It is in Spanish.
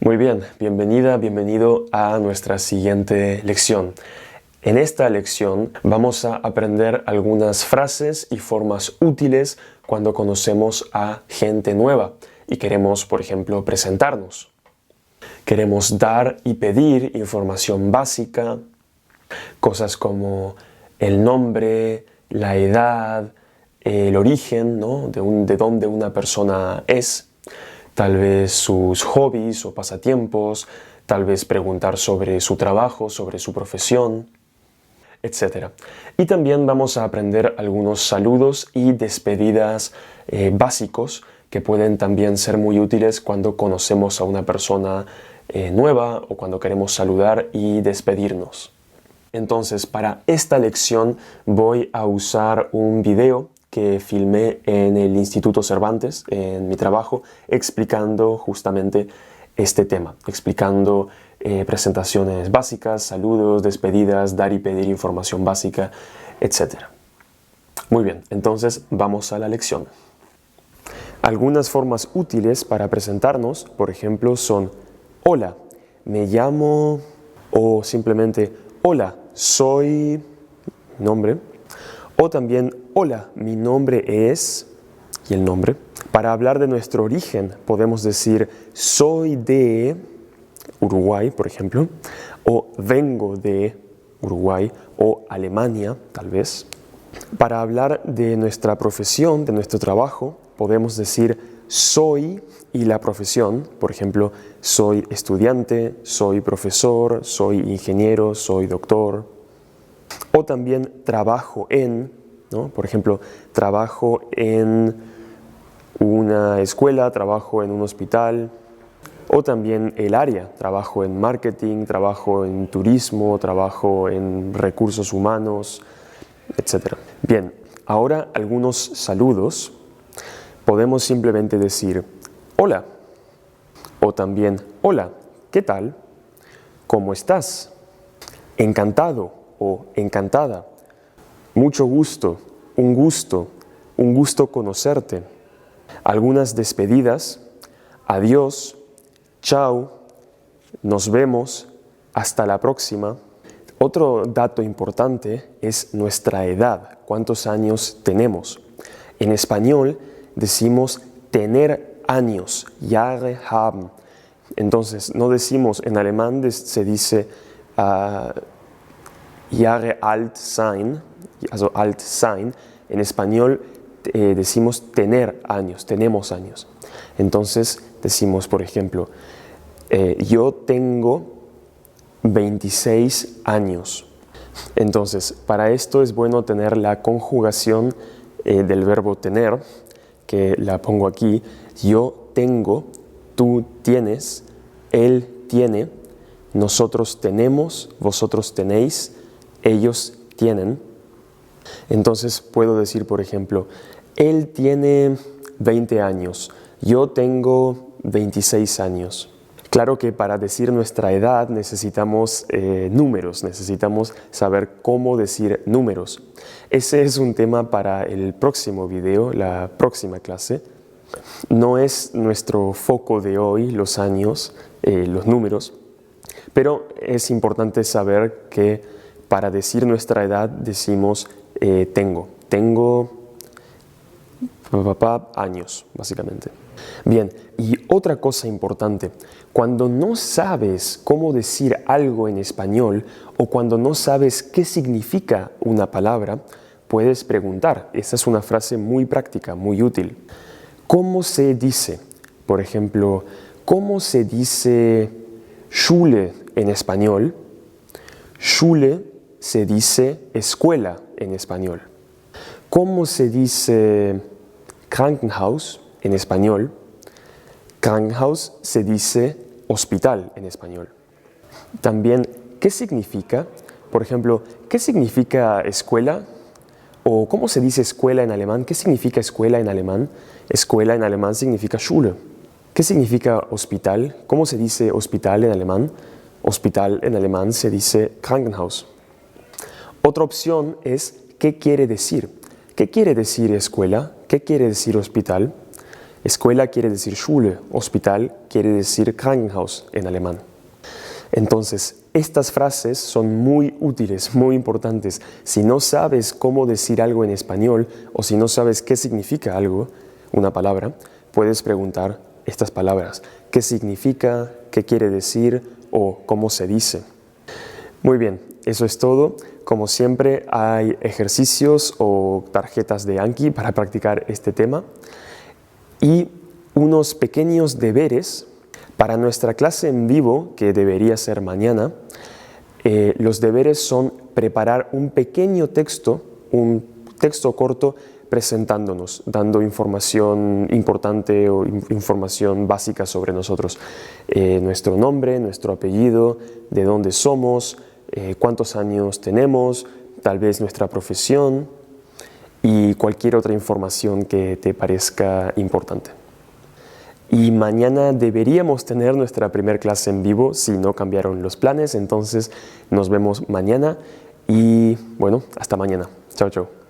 Muy bien, bienvenida, bienvenido a nuestra siguiente lección. En esta lección vamos a aprender algunas frases y formas útiles cuando conocemos a gente nueva y queremos, por ejemplo, presentarnos. Queremos dar y pedir información básica, cosas como el nombre, la edad, el origen, ¿no? de dónde una persona es, tal vez sus hobbies o pasatiempos, tal vez preguntar sobre su trabajo, sobre su profesión, etc. Y también vamos a aprender algunos saludos y despedidas básicos que pueden también ser muy útiles cuando conocemos a una persona nueva o cuando queremos saludar y despedirnos. Entonces, para esta lección voy a usar un video que filmé en el Instituto Cervantes, en mi trabajo, explicando justamente este tema, explicando presentaciones básicas, saludos, despedidas, dar y pedir información básica, etc. Muy bien, entonces vamos a la lección. Algunas formas útiles para presentarnos, por ejemplo, son hola, me llamo, o simplemente hola, soy nombre, o también hola, mi nombre es, y el nombre. Para hablar de nuestro origen podemos decir soy de Uruguay, por ejemplo, o vengo de Uruguay o Alemania, tal vez. Para hablar de nuestra profesión, de nuestro trabajo, podemos decir soy y la profesión, por ejemplo, soy estudiante, soy profesor, soy ingeniero, soy doctor. O también trabajo en, ¿no? Por ejemplo, trabajo en una escuela, trabajo en un hospital. O también el área, trabajo en marketing, trabajo en turismo, trabajo en recursos humanos, etc. Bien, ahora algunos saludos. Podemos simplemente decir hola, o también hola, ¿qué tal? ¿Cómo estás? Encantado o encantada. Mucho gusto, un gusto conocerte. Algunas despedidas, adiós, chao, nos vemos, hasta la próxima. Otro dato importante es nuestra edad, cuántos años tenemos. En español decimos tener años, Jahre haben. Entonces, no decimos, en alemán se dice Jahre alt sein, also alt sein. En español decimos tener años, tenemos años. Entonces decimos, por ejemplo, yo tengo 26 años. Entonces, para esto es bueno tener la conjugación del verbo tener, que la pongo aquí. Yo tengo, tú tienes, él tiene, nosotros tenemos, vosotros tenéis, ellos tienen. Entonces puedo decir, por ejemplo, él tiene 20 años, yo tengo 26 años. Claro que para decir nuestra edad necesitamos números, necesitamos saber cómo decir números. Ese es un tema para el próximo video, la próxima clase. No es nuestro foco de hoy, los años, los números, pero es importante saber que para decir nuestra edad decimos tengo años, básicamente. Bien, y otra cosa importante, cuando no sabes cómo decir algo en español o cuando no sabes qué significa una palabra, puedes preguntar. Esa es una frase muy práctica, muy útil. ¿Cómo se dice? Por ejemplo, ¿cómo se dice Schule en español? Schule se dice escuela en español. ¿Cómo se dice Krankenhaus en español? Krankenhaus se dice hospital en español. También, ¿qué significa? Por ejemplo, ¿qué significa escuela? ¿O cómo se dice escuela en alemán? ¿Qué significa escuela en alemán? Escuela en alemán significa Schule. ¿Qué significa hospital? ¿Cómo se dice hospital en alemán? Hospital en alemán se dice Krankenhaus. Otra opción es ¿qué quiere decir? ¿Qué quiere decir escuela? ¿Qué quiere decir hospital? Escuela quiere decir Schule, hospital quiere decir Krankenhaus en alemán. Entonces, estas frases son muy útiles, muy importantes. Si no sabes cómo decir algo en español o si no sabes qué significa algo, una palabra, puedes preguntar estas palabras. ¿Qué significa? ¿Qué quiere decir? ¿O cómo se dice? Muy bien, eso es todo. Como siempre, hay ejercicios o tarjetas de Anki para practicar este tema y unos pequeños deberes para nuestra clase en vivo, que debería ser mañana. Los deberes son preparar un pequeño texto, un texto corto presentándonos, dando información importante o información básica sobre nosotros. Nuestro nombre, nuestro apellido, de dónde somos, cuántos años tenemos, tal vez nuestra profesión y cualquier otra información que te parezca importante. Y mañana deberíamos tener nuestra primera clase en vivo si no cambiaron los planes, entonces nos vemos mañana y bueno, hasta mañana. Chao, chao.